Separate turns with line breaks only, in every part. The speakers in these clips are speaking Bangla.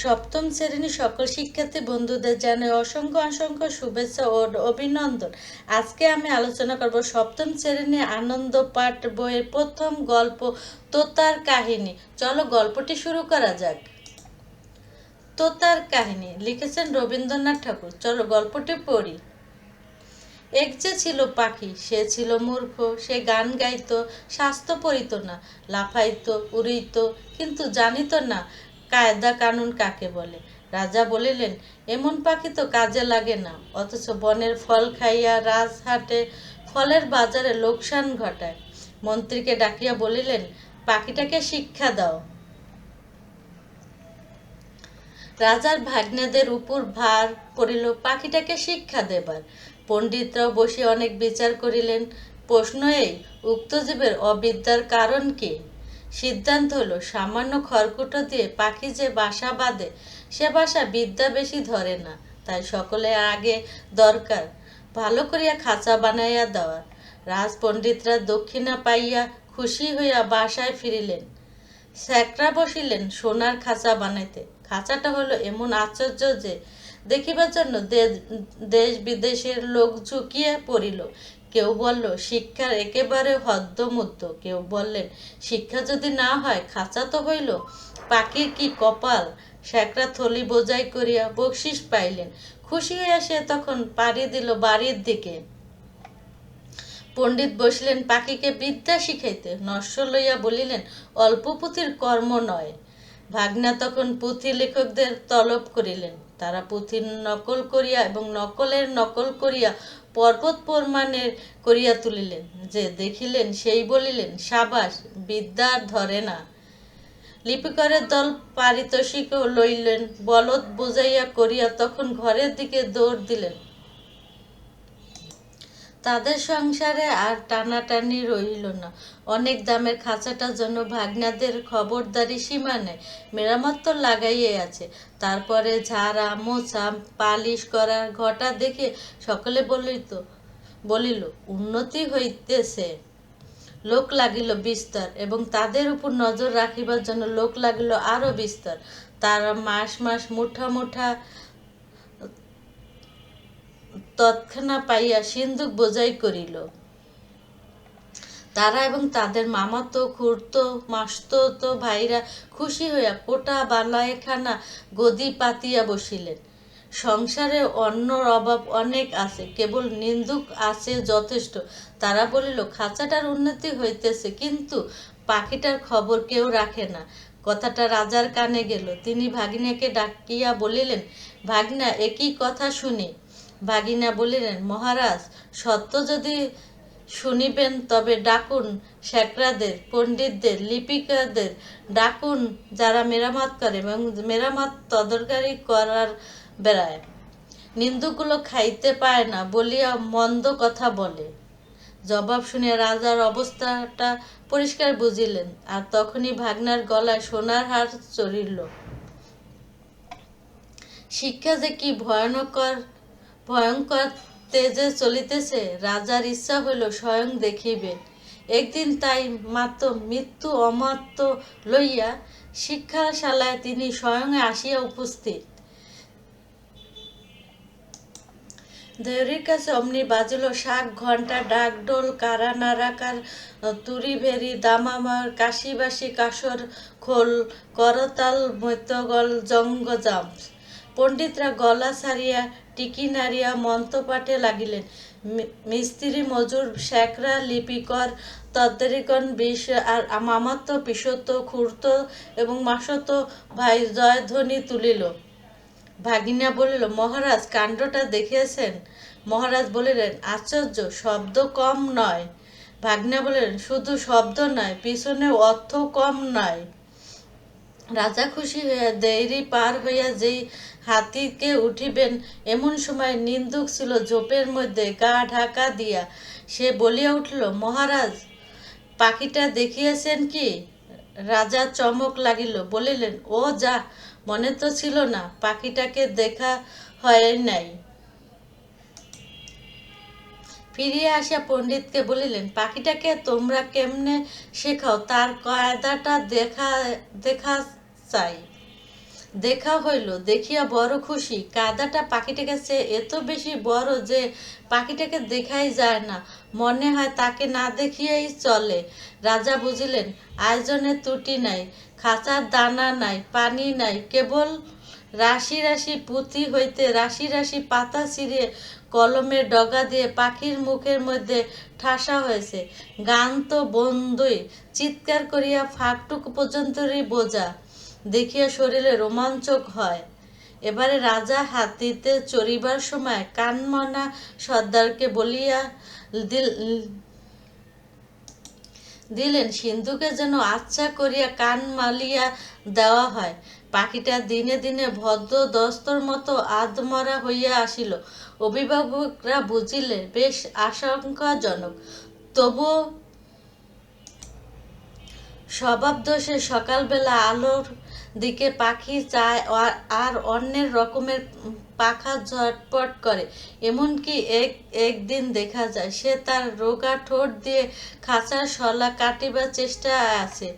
সপ্তম শ্রেণীর সকল শিক্ষার্থী বন্ধুদের জানাই অসংখ্য অসংখ্য শুভেচ্ছা ও অভিনন্দন। আজকে আমি আলোচনা করব সপ্তম শ্রেণীর আনন্দ পাঠ বইয়ের প্রথম গল্প তোতার কাহিনী। চলো গল্পটি শুরু করা যাক। তোতার কাহিনী লিখেছেন রবীন্দ্রনাথ ঠাকুর। চলো গল্পটি পড়ি। এক যে ছিল পাখি, সে ছিল মূর্খ। সে গান গাইত, স্বাস্থ্য পড়িত না, লাফাইত, উড়িত, কিন্তু জানিত না কায়দা কানুন কাকে বলে। রাজা বলিলেন, এমন পাখি তো কাজে লাগে না, অথচ বনের ফল খাইয়া রাজহাটে ফলের বাজারে লোকসান ঘটায়। মন্ত্রীকে ডাকিয়া বলিলেন, পাখিটাকে শিক্ষা দাও। রাজার ভাগ্নেদের উপর ভার পড়িল পাখিটাকে শিক্ষা দেবার। পণ্ডিতরাও বসে অনেক বিচার করিলেন। প্রশ্ন এই, উক্ত জীবের অবিদ্যার কারণ কি? সিদ্ধান্ত হলো, সামান্য খড়কুটো দিয়ে পাখি যে বাসা বাঁধে, সে বাসা বিদ্যা বেশি ধরে না। তাই সকলে আগে দরকার ভালো করিয়া খাঁচা বানাইয়া দেওয়া। রাজপণ্ডিতরা দক্ষিণা পাইয়া খুশি হইয়া বাসায় ফিরিলেন। স্যাকরা বসিলেন সোনার খাঁচা বানাইতে। খাঁচাটা হলো এমন আশ্চর্য যে দেখিবার জন্য দেশ বিদেশের লোক ঝুঁকিয়া পড়িল। কেউ বলল, শিক্ষার একেবারে হদ্দমুদ্দ। কেউ বললেন, শিক্ষা যদি না হয় খাঁচা তো হইল। পাখির কি কপাল! স্যাকরা থলি বোঝাই করিয়া বকশিস পাইলেন। খুশি হইয়া সে তখন পাড়ি দিল বাড়ির দিকে। পণ্ডিত বসিলেন পাখিকে বিদ্যা শিখাইতে। নস্য লইয়া বলিলেন, অল্প পুঁথির কর্ম নয়। ভাগনা তখন পুঁথি লেখকদের তলব করিলেন। তারা পুঁথির নকল করিয়া এবং নকলের নকল করিয়া পর্বত প্রমাণের করিয়া তুলিলেন। যে দেখিলেন সেই বলিলেন, সাবাস, বিদ্যা আর ধরে না। লিপিকরের দল পারিতোষিক লইলেন। বলদ বুঝাইয়া করিয়া তখন ঘরের দিকে দৌড় দিলেন। তাদের সংসারে আর টানাটানি রইল না। অনেক দামের খাঁচাটার জন্য ভাগনাদের খবরদারি সীমা নেই। মেরামত তো লাগাইয়ে আছে। তারপরে ঝাড়া মোছা পালিশ করার ঘটা দেখে সকলে বলিল, উন্নতি হইতেছে। লোক লাগিল বিস্তার, এবং তাদের উপর নজর রাখিবার জন্য লোক লাগিল আরো বিস্তার। তারা মাস মাস মুঠা মুঠা তৎক্ষণা পাইয়া সিন্ধুক বোঝাই করিল। তারা এবং তাদের মামাতো খুড়তো মাসতো ভাইরা খুশি হইয়া কোটা বালাইখানা গদি পাতিয়া বসিলেন। সংসারে অন্যর অভাব অনেক আছে, কেবল নিন্দুক আছে যথেষ্ট। তারা বলিল, খাঁচাটার উন্নতি হইতেছে, কিন্তু পাখিটার খবর কেউ রাখে না। কথাটা রাজার কানে গেল। তিনি ভাগিনাকে ডাকিয়া বলিলেন, ভাগনা, একই কথা শুনি। ভাগিনা বলিলেন, মহারাজ, সত্য যদি শুনিবেন তবে ডাকুন স্যাকরাদের, পণ্ডিতদের, লিপিকাদের ডাকুন, যারা মেরামত করে এবং মেরামত তদরকারি করার বেড়ায়। নিন্দুকগুলো খাইতে পায় না বলিয়া মন্দ কথা বলে। জবাব শুনিয়া রাজার অবস্থাটা পরিষ্কার বুঝিলেন। আর তখনই ভাগনার গলায় সোনার হার চড়িল। শিক্ষা যে কি ভয়ঙ্কর তেজে চলিতেছে, রাজার ইচ্ছা হইল স্বয়ং দেখিবেন। একদিন তাই মাত্র মৃত্যু অমর্ত্য লইয়া শিক্ষাশালায় তিনি স্বয়ং আসিয়া উপস্থিত। দেউরির কাছে অমনি বাজিল শাক ঘণ্টা, ডাক ঢোল, কারা নাড়াকার, তুরি ভেরি, দামামার, কাশিবাসি, কাসর খোল, করতাল, মৈত্যগল, জঙ্গজাম। পণ্ডিতরা গলা ছাড়িয়া টিকি নাড়িয়া মন্ত্রপাঠে লাগিলেন। মিস্ত্রি মজুর, স্যাকরা, লিপিকর, তদ্দেরিগণ, আর মামাতো, পিসতো, খুড়তো এবং মাসতো ভাই জয়ধ্বনি তুলিল। ভাগিনা বলিল, মহারাজ, কাণ্ডটা দেখিয়েছেন? মহারাজ বলিলেন, আশ্চর্য, শব্দ কম নয়। ভাগনা বলিলেন, শুধু শব্দ নয়, পিছনে অর্থ কম নয়। রাজা খুশি হইয়া দেউরি পার হইয়া যেই হাতিকে উঠিবেন, এমন সময় নিন্দুক ছিল ঝোপের মধ্যে গা ঢাকা দিয়া। সে বলিয়া উঠিল, মহারাজ, পাখিটা দেখিয়েছেন কি? রাজা চমক লাগিল। বলিলেন, ও যা, মনে তো ছিল না, পাখিটাকে দেখা হয় নাই। ফিরিয়া আসিয়া পণ্ডিতকে বলিলেন, পাখিটাকে তোমরা কেমনে শেখাও, তার কায়দাটা দেখা চাই। দেখা হইল, দেখিয়া বড় খুশি। কাদাটা পাখিটার কাছে এত বেশি বড় যে পাখিটাকে দেখাই যায় না, মনে হয় তাকে না দেখিয়াই চলে। রাজা বুঝিলেন আয়োজনের ত্রুটি নাই, খাঁচার দানা নাই, পানি নাই, কেবল রাশি রাশি পুঁথি হইতে রাশি রাশি পাতা ছিঁড়িয়ে কলমের ডগা দিয়ে পাখির মুখের মধ্যে ঠাসা হয়েছে। গান তো বন্ধই, চিৎকার করিয়া ফাঁকটুকু পর্যন্তই বোঝা দেখিয়া শরীরে রোমাঞ্চক হয়। এবারে রাজা হাতিতে চড়িবার সময় কানমনা সর্দারকে বলিয়া দিলেন সিন্ধুকে যেন আচ্ছা করিয়া কান মালিয়া দেওয়া হয়। পাখিটা দিনে দিনে ভদ্র দস্তর মতো আধমরা হইয়া আসিল। অভিভাবকরা বুঝিলে বেশ আশঙ্কাজনক, তবুও স্বভাবদোষে সকালবেলা আলোর দিকে পাখি চায় আর অন্যের রকমের পাখা ঝটপট করে। এমনকি একদিন দেখা যায় সে তার রোগা ঠোঁট দিয়ে খাঁচার শলা কাটিবার চেষ্টায় আছে।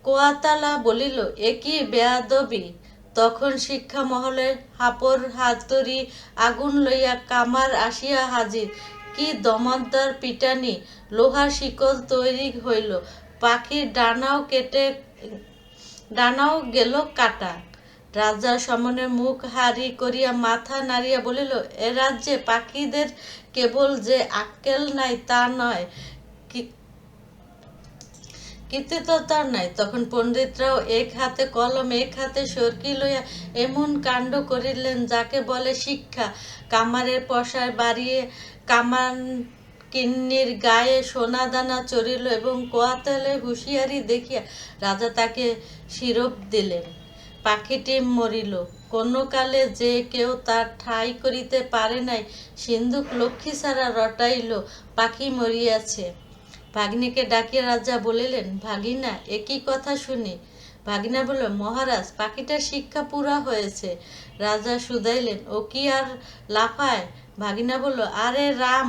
কোয়াতালা বলিল, এ কি বেয়াদবি! তখন শিক্ষা মহলে হাপড় হাতুড়ি আগুন লইয়া কামার আসিয়া হাজির। কি দমদ্দার পিটানি! লোহার শিকল তৈরি হইল, পাখির ডানাও গেল কাটা। রাজা সমনে মুখ হারি করিয়া মাথা নাড়িয়া বলিল, এ রাজ্যে পাখিদের কেবল যে আক্কেল নাই তা নয়, কৃতিত্বতার নাই। তখন পণ্ডিতরাও এক হাতে কলম এক হাতে সরকি লইয়া এমন কাণ্ড করিলেন যাকে বলে শিক্ষা। কামারের পশায় বাড়িয়ে কামান কিন্নির গায়ে সোনাদানা চড়িল এবং কোয়াতালে হুঁশিয়ারি দেখিয়া রাজা তাকে শিরোপ দিলেন। পাখিটি মরিল। কোনো কালে যে কেউ তার ঠাঁই করিতে পারে নাই, সিন্ধুক লক্ষ্মী ছাড়া রটাইল, পাখি মরিয়াছে। ভাগ্নিকে ডাকিয়া রাজা বলিলেন, ভাগিনা একই কথা শুনি। ভাগিনা বলল, মহারাজ পাখিটার শিক্ষা পুরা হয়েছে। রাজা শুধাইলেন, ও কি আর লাফায়? ভাগিনা বলল, আরে রাম,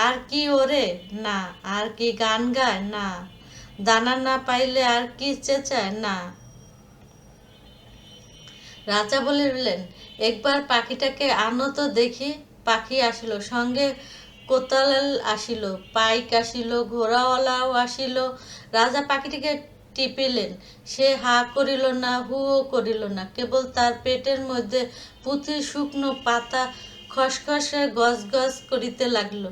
আর কি ওরে? না। আর কি গান গায়? না। দানা না পাইলে আর কি চেঁচায়? না। রাজা বলিলেন, একবার পাখিটাকে আনো তো দেখি। পাখি আসিল, সঙ্গে কোতাল আসিল, পাইক আসিল, ঘোড়াওয়ালাও আসিল। রাজা পাখিটিকে টিপিলেন, সে হা করিল না, হুও করিল না, কেবল তার পেটের মধ্যে পুঁথির শুকনো পাতা খসখসে গজগজ করিতে লাগিল।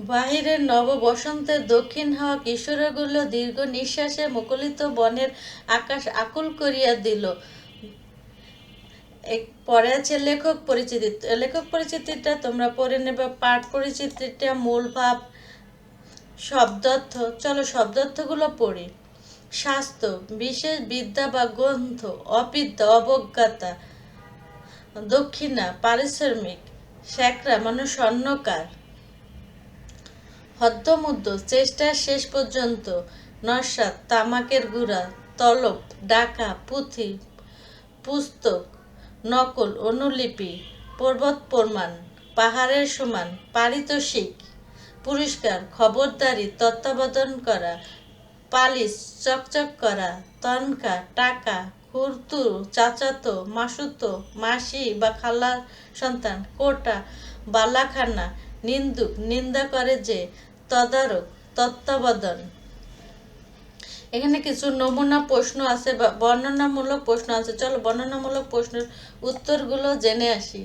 বাহিরের নব বসন্তের দক্ষিণ হাওয়া কিশোরগুলো দীর্ঘ নিঃশ্বাসে মুখরিত বনের আকাশ আকুল করিয়া দিল। পরে আছে লেখক পরিচিতি। লেখক পরিচিতিটা তোমরা পড়ে নেবে। পাঠ পরিচিতিটা মূল ভাব, শব্দার্থ। চলো শব্দার্থগুলো পড়ি। শাস্ত্র, বিশেষ বিদ্যা বা গ্রন্থ। অবিদ্যা, অবজ্ঞাতা। দক্ষিণা, পারিশ্রমিক। স্যাকরা মানে স্বর্ণকার। হদ্দমুদ্দ, চেষ্টার শেষ পর্যন্ত। নস্বাত, তামাকের গুঁড়া। তলব, ডাকা, পুঁথি, পুস্তক। নকল, অনুলিপি। পর্বত প্রমাণ, পাহাড়ের সমান। পারিতোষিক, পুরস্কার। খবরদারি, তত্ত্বাবধান করা। পালিশ, চকচক করা। তনখা, টাকা। খুড়তুড়ো, চাচাতো, মাসুতো, মাসি বা খালার সন্তান। কোটা, বালাখানা। নিন্দুক, নিন্দা করে যে। তদারক, তত্ত্বাবধান। এখানে কিছু নমুনা প্রশ্ন আছে বা বর্ণনামূলক প্রশ্ন আছে। চলো বর্ণনামূলক প্রশ্নের উত্তরগুলো জেনে আসি।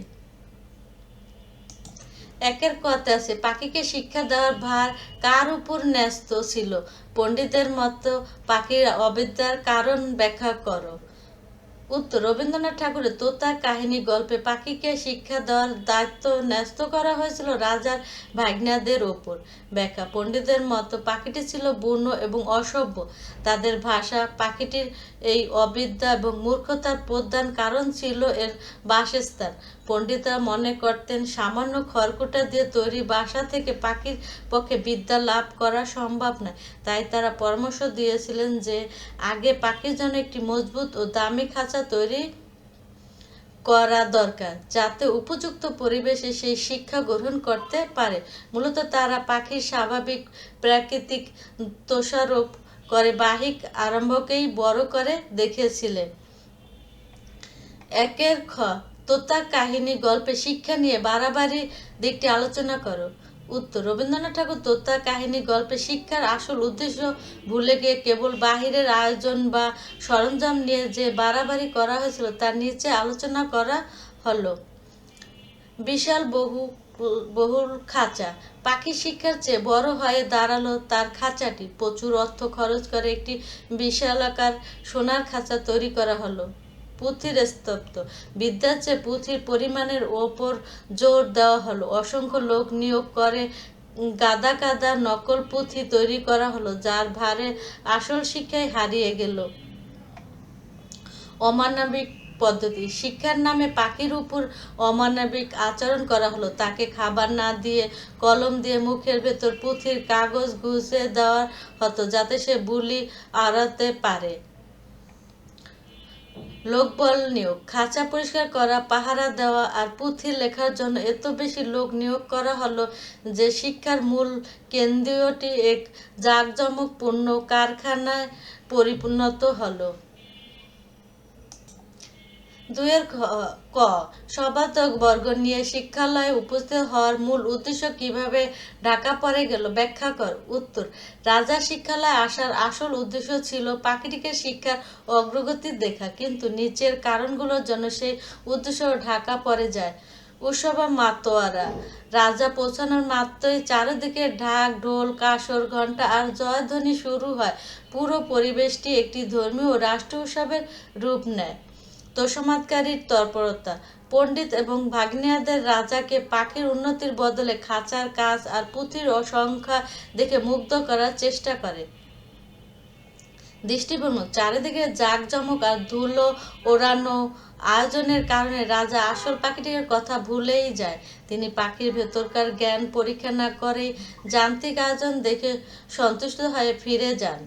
একের কথা আছে, পাখিকে শিক্ষা দেওয়ার ভার কার উপর ন্যস্ত ছিল? পণ্ডিতের মতো পাখির অবিদ্যার কারণ ব্যাখ্যা করো। উত্তর, রবীন্দ্রনাথ ঠাকুরের তোতার কাহিনী গল্পে পাখিকে শিক্ষা দেওয়ার দায়িত্ব ন্যস্ত করা হয়েছিল রাজার ভাগ্নাদের ওপর। ব্যাখ্যা, পণ্ডিতের মতো পাখিটি ছিল বুনো এবং অসভ্য। তাদের ভাষা, পাখিটির এই অবিদ্যা এবং মূর্খতার প্রধান কারণ ছিল এর বাসস্থান। পণ্ডিতরা মনে করতেন সামান্য খড়কুটা দিয়ে তৈরি বাসা থেকে পাখির পক্ষে বিদ্যা লাভ করা সম্ভব নয়। তাই তারা পরামর্শ দিয়েছিলেন যে আগে পাখির জন্য একটি মজবুত ও দামি খাঁচা তৈরি করা দরকার, যাতে উপযুক্ত পরিবেশে সেই শিক্ষা গ্রহণ করতে পারে। মূলত তারা পাখির স্বাভাবিক প্রাকৃতিক দোষারোপ করে বাহিক আরম্ভকেই বড় করে দেখিয়েছিলেন। একের খ, তোতা কাহিনী গল্পে শিক্ষা নিয়ে বাড়াবাড়ি দিকটি আলোচনা করো। উত্তর, রবীন্দ্রনাথ ঠাকুর তোতা কাহিনী গল্পে শিক্ষার আসল উদ্দেশ্য ভুলে গিয়ে কেবল বাহিরের আয়োজন বা সরঞ্জাম নিয়ে যে বাড়াবাড়ি করা হয়েছিল তার নিচে আলোচনা করা হলো। বিশাল বহুল খাঁচা। পাখি শিক্ষার চেয়ে বড় হয়ে দাঁড়ালো তার খাঁচাটি। প্রচুর অর্থ খরচ করে একটি বিশালাকার সোনার খাঁচা তৈরি করা হলো। পুঁথির স্তব্ধ। বিদ্যার চেয়ে পুঁথির পরিমাণের ওপর জোর দেওয়া হলো। অসংখ্য লোক নিয়োগ করে গাদা গাদা নকল পুঁথি তৈরি করা হলো, যার ভারে আসল শিক্ষায় হারিয়ে গেল। অমানবিক পদ্ধতি। শিক্ষার নামে পাখির উপর অমানবিক আচরণ করা হলো। তাকে খাবার না দিয়ে কলম দিয়ে মুখের ভেতর পুঁথির কাগজ গুজে দেওয়া হতো যাতে সে বুলি আড়াতে পারে। লোকবল নিয়োগ। খাঁচা পরিষ্কার করা, পাহারা দেওয়া আর পুঁথি লেখার জন্য এত বেশি লোক নিয়োগ করা হলো যে শিক্ষার মূল কেন্দ্রটি এক জাঁকজমকপূর্ণ কারখানায় পরিণত হলো। 2 ক, সভাসদ বর্গ নিয়ে শিক্ষালয়ে উপস্থিত হওয়ার মূল উদ্দেশ্য কিভাবে ঢাকা পড়ে গেল ব্যাখ্যা কর। উত্তর, রাজা শিক্ষালয়ে আসার আসল উদ্দেশ্য ছিল পাখিটিকে শিক্ষার অগ্রগতি দেখা, কিন্তু নিচের কারণগুলোর জন্য সেই উদ্দেশ্য ঢাকা পড়ে যায়। উৎসব মাতোয়ারা। রাজা পৌঁছানোর মাত্রই চারিদিকে ঢাক ঢোল কাসর ঘণ্টা আর জয়ধ্বনি শুরু হয়। পুরো পরিবেশটি একটি ধর্মীয় রাষ্ট্র উৎসবের রূপ নেয়। তোষামোদকারীর তৎপরতা। পণ্ডিত এবং ভাগ্নেয়দের রাজাকে পাখির উন্নতির বদলে খাঁচার কাজ আর পুঁথির সংখ্যা দেখে মুগ্ধ করার চেষ্টা করে। দৃষ্টিভঙ্গি। চারিদিকে জাঁকজমক আর ধুলো ওড়ানো আয়োজনের কারণে রাজা আসল পাখিটির কথা ভুলেই যায়। তিনি পাখির ভেতরকার জ্ঞান পরীক্ষা না করেই যান্ত্রিক আয়োজন দেখে সন্তুষ্ট হয়ে ফিরে যান।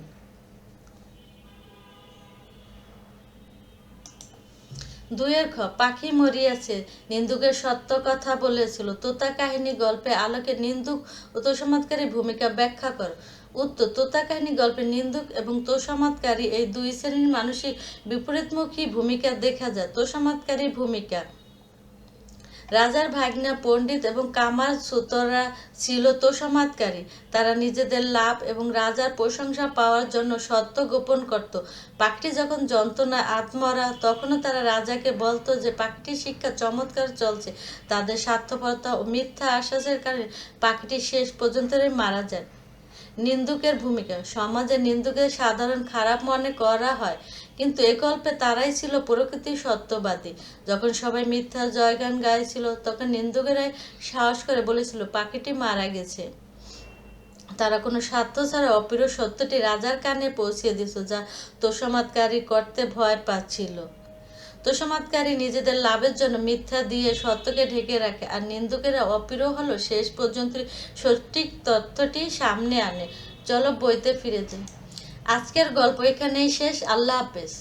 2 খ, পাখি মরিয়াছে, নিন্দুকের সত্য কথা বলেছিল। তোতা কাহিনী গল্পে আলোকে নিন্দুক ও তোষামোদকারী ভূমিকা ব্যাখ্যা কর। উত্তর, তোতা কাহিনী গল্পে নিন্দুক এবং তোষামোদকারী এই দুই শ্রেণীর মানসিক বিপরীতমুখী ভূমিকা দেখা যায়। তোষামোদকারীর ভূমিকা। রাজার ভাগ্না পণ্ডিত এবং কামার সুতরা ছিল তোষামোদকারী। তারা নিজেদের লাভ এবং রাজার প্রশংসা পাওয়ার জন্য সত্য গোপন করত। পাখিটি যখন যন্ত্রণায় আত্মরা, তখনও তারা রাজাকে বলতো যে পাখিটির শিক্ষা চমৎকার চলছে। তাদের স্বার্থপরতা ও মিথ্যা আশ্বাসের কারণে পাখিটি শেষ পর্যন্তই মারা যায়। নিন্দুকের ভূমিকা। সমাজে নিন্দুকের সাধারণ খারাপ মনে করা হয়, কিন্তু এ গল্পে তারাই ছিল প্রকৃতির সত্যবাদী। যখন সবাই মিথ্যা জয়গান গাইছিল, তখন নিন্দুকেরাই সাহস করে বলেছিল পাখিটি মারা গেছে। তারা কোনো স্বার্থ ছাড়া অপ্রিয় সত্যটি রাজার কানে পৌঁছিয়ে দিয়েছিল, যা তোষামোদকারী করতে ভয় পাচ্ছিল। তোষামোদকারী নিজেদের লাভের জন্য মিথ্যা দিয়ে সত্যকে ঢেকে রাখে, আর নিন্দুকেরা অপ্রিয় হলো শেষ পর্যন্ত সঠিক তথ্যটি সামনে আনে। চলো বইতে ফিরে যাই। আজকের গল্প এখানেই শেষ। আল্লাহ হাফেজ।